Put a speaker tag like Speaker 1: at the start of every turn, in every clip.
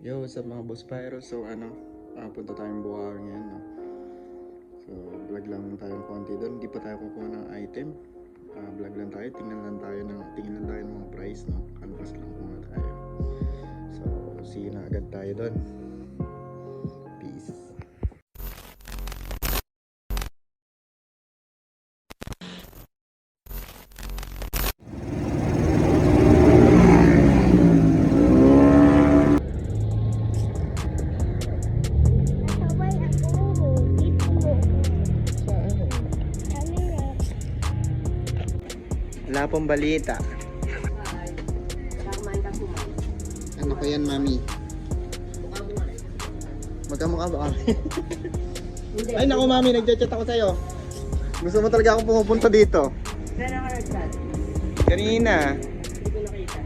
Speaker 1: Yo, what's up mga boss Pyro? So punta tayong Bukawi ngayon, no? So vlog lang tayo ng konti doon. Hindi pa tayo kukuha ng item. Vlog lang tayo, tingnan lang tayo ng mga price, no? Canvas lang muna tayo. So see you na agad tayo doon. Peace. Wala pong balita. Ano ko yan, mami? Magkamukha ba kami? Ay naku, mami, nagchat-chat ako sa'yo. Gusto mo talaga akong pumupunta dito?
Speaker 2: Kailan ka nag-chat?
Speaker 1: Kanina.
Speaker 2: Hindi ko nakita.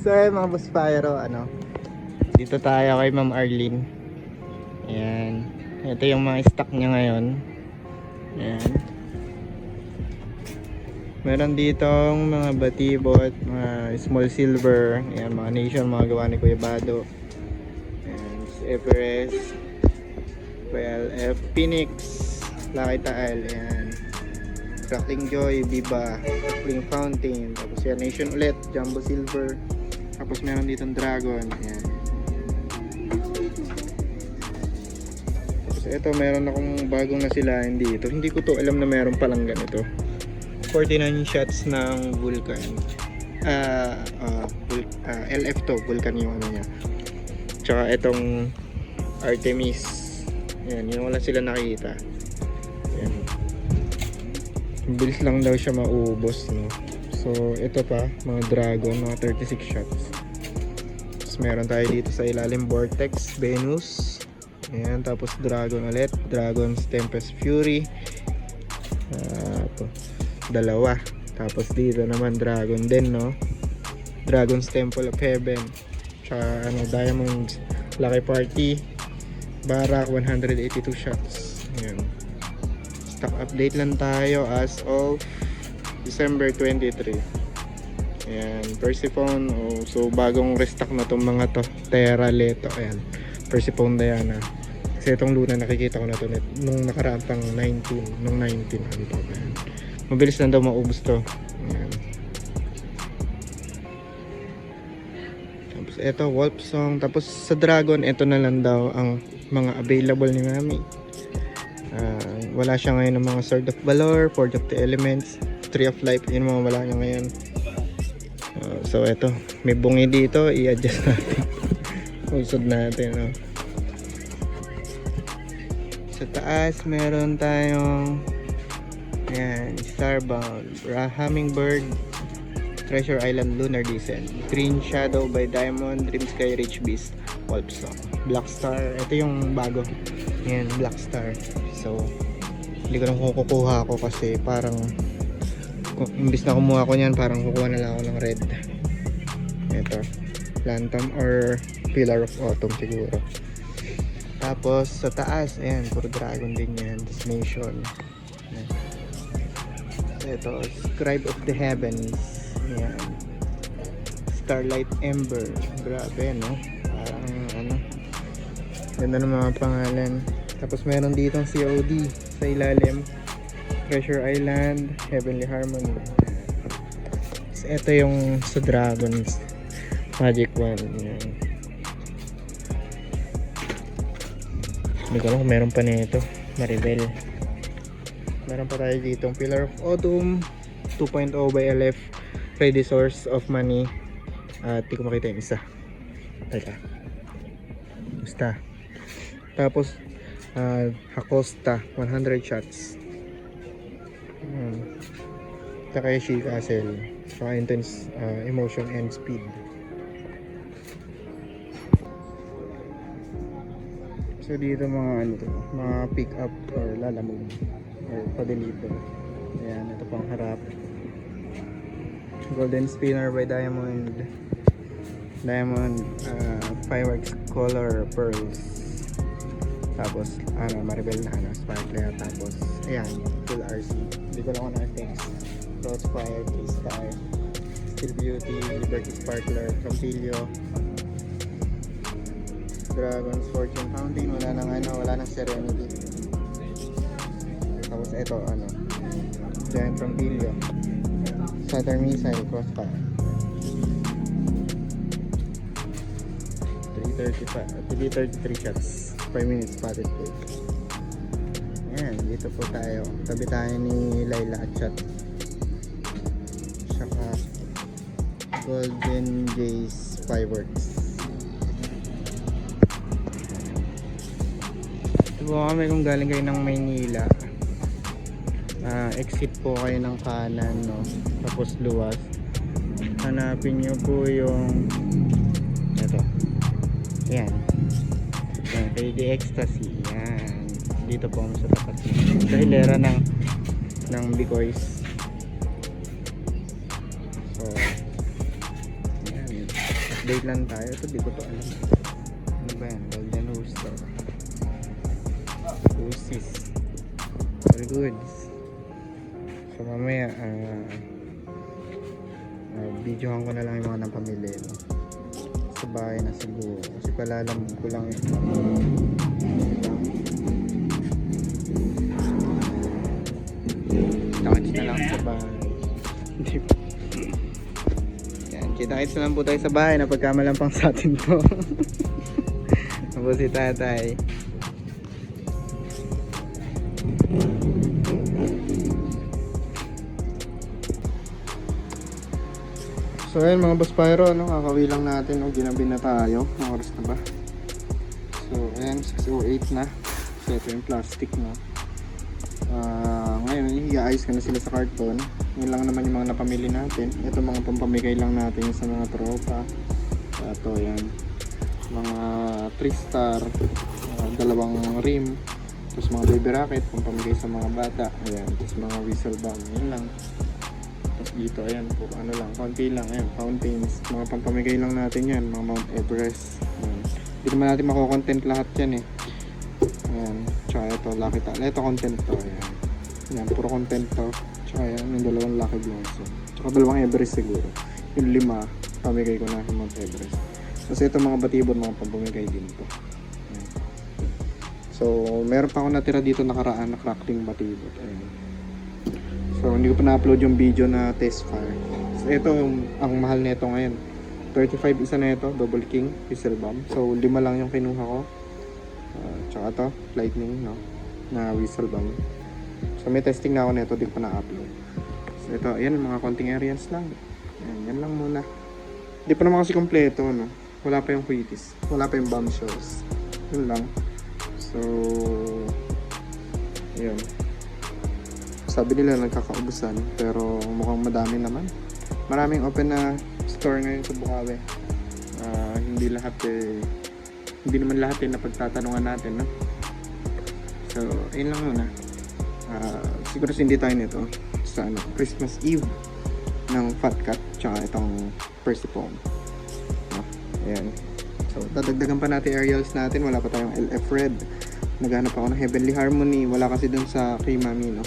Speaker 1: So mga boss Pyro, dito tayo kay Ma'am Arlene. Ayan. Ito yung mga stock niya ngayon. Ayan. Meron ditong mga batibot, mga small silver, ayan, mga nation, mga gawa ni Kuya Bado. Ayan, Everest, PLF, Phoenix, Lucky Taal, ayan. Crackling Joy, Viva, Crackling Fountain, tapos yan, Nation ulit, Jumbo Silver, tapos meron ditong Dragon, ayan. Tapos ito, meron akong bagong nasilayan dito, hindi ko to alam na meron palang ganito. 49 shots ng Vulcan, LF to, Vulcan yung ano niya. Tsaka itong Artemis, ayan, yun wala sila nakita. Ayan. Bilis lang daw siya maubos, no? So ito pa, mga Dragon, mga 36 shots. Tapos meron tayo dito sa ilalim Vortex, Venus, ayan, tapos Dragon ulit, Dragon's Tempest Fury, dalawa. Tapos dito naman Dragon din, no? Dragon's Temple of Heaven, tsaka Diamonds Lucky Party, Barak, 182 shots. Ayan. Stock update lang tayo as of December 23. Ayan, Persephone. So bagong restock na tong mga to. Terra Leto. Ayan. Persipone Diana. Kasi itong Luna nakikita ko na to nung nakaraan pang 19, nung 19 ano to. Ayan. Mabilis lang daw maubos to. Ayan. Tapos ito, Wolf Song. Tapos sa Dragon, ito na lang daw ang mga available ni Mami. Wala siya ngayon ng mga Sword of Valor, Forge of the Elements, Tree of Life, yun mga wala niya ngayon. So ito, may bungi dito, i-adjust natin. Usod natin, no? Sa taas, meron tayong ayan, Starbound, Hummingbird, Treasure Island Lunar Descent, Green Shadow by Diamond, Dream Sky Rich Beast, Wolf Song, Black Star, ito yung bago. Ayan, Black Star. So, hindi ko lang kukuha ako kasi parang imbis na kumuha ko niyan, parang kukuha na lang ako ng red. Ito, Phantom or Pillar of Autumn siguro. Tapos sa taas, ayan, puro dragon din yan. Destination. Ayan. Ito, Scribe of the Heavens. Ayan. Starlight Ember. Grabe, no? Parang ano. Ganda ng mga pangalan. Tapos meron ditong COD sa ilalim. Treasure Island, Heavenly Harmony. So, ito yung sa Dragons Magic Wand. Ayan. Hindi ko alam kung meron pa nito. Maribel. Meron pa tayo dito Pillar of Autumn 2.0 by LF. Ready Source of Money. At di ko makita yung isa. Teka. Basta. Tapos Hakosta 100 shots. Takeshi Castle. Saka Intense Emotion and Speed. So dito mga ano to, mga pick up or lalamove or pa-deliver. Ayan, ito pang harap. Golden Spinner by Diamond. Fireworks Color Pearls. Tapos Maribel na Sparkler. Tapos ayan, full RC. Hindi ko lang ako na-fix. Rose Fire, K-Star, Still Beauty, Liberty Sparkler, Campillo, Dragon's Fortune Fountain, wala nang Serenity. Tapos ito Giant Campillo, Saturn Missile, Crossfire. 333 shots, 5 minutes spotted play. Ayan, dito po tayo. Tabi tayo ni Laila at Chat. Saka Golden Jays Fireworks. Ito po kami kung galing kayo ng Maynila. Exit po kayo ng kanan, no? Tapos luwas. Hanapin nyo po yung ito. Yan. Kay The Ecstasy. Yan. Dito po kami sa tapat sa hilera ng Bicoys. So yan. Update lang tayo. Ito di ko to alam. Ano ba yan? Golden Rooster. Roosies. Very good. So mamaya videohan ko na lang yung mga napamili, no? Sa bahay na siguro kasi palalam ko lang yun. Kita-kits na lang sa bahay. Yan, kita-kits na lang po tayo sa bahay na pagkamalampang sa atin to. Tapos si tatay. So ayun mga boss pyro, kakawi lang natin, ginabi na tayo. Ang oras na ba? So ayan, 6:08 na. So ito yung plastic, no? Ngayon, i-ayos ka na sila sa karton. Yun lang naman yung mga napamili natin. Ito mga pampamigay lang natin sa mga tropa. Ito yan, mga 3-star, dalawang rim. Tapos mga baby rocket, pampamigay sa mga bata. Ayan, tapos mga whistle bag, yun lang. Dito ayan po, konti lang, ayan, fountains, mga pampamigay lang natin yan, mga Mount Everest. Ayan. Hindi naman natin mako-content lahat yan eh. Ayan, tsaka ito, Lucky Tally, ito content to, ayan, puro content to. Tsaka ayan, yung dalawang Lucky Blossom, tsaka dalawang Everest siguro. Yung 5, pamigay ko na sa Mount Everest. Kasi ito mga batibot, mga pampamigay din to. So, meron pa ako natira dito nakaraan na crackling batibot. Ayan. So, hindi ko pa na-upload yung video na test fire. So, ito, ang mahal nito ngayon. 35 isa na ito, double king, whistle bomb. So, 5 lang yung kinuha ko. Tsaka to, lightning, no? Na whistle bomb. So, may testing na ako nito, di ko pa na-upload. So, ito, ayan, mga konting areas lang. Ayan, yan lang muna. Hindi pa naman kasi kompleto, no? Wala pa yung quitis. Wala pa yung bombshells. Yun lang. So, yun. Sabi nila nagkakaubusan, pero mukhang madami naman. Maraming open na store ngayon sa Bukawi. Hindi lahat hindi naman lahat na pagtatanungan natin, no? So, ayun lang muna. Siguro hindi tayo nito sa Christmas Eve ng Fat Cat, tsaka itong Persipone. No? Ayan. So, dadagdagan pa natin aerials natin. Wala pa tayong LF Red. Naghanap ako ng Heavenly Harmony. Wala kasi dun sa kay Mami, no?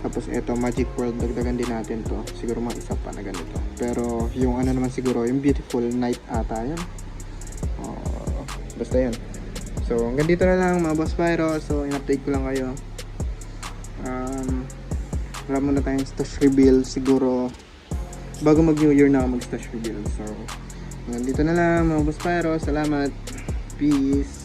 Speaker 1: Tapos eto, Magic World. Dagdagan din natin to. Siguro mga isa pa na ganito. Pero yung ano naman siguro, yung Beautiful Night ata yan. Basta yan. So, hanggang dito na lang mga Boss Pyro. So, in-update ko lang kayo. Wala muna tayong stash reveal. Siguro, bago mag New Year na ako mag-stash reveal. So, hanggang dito na lang mga Boss Pyro. Salamat. Peace.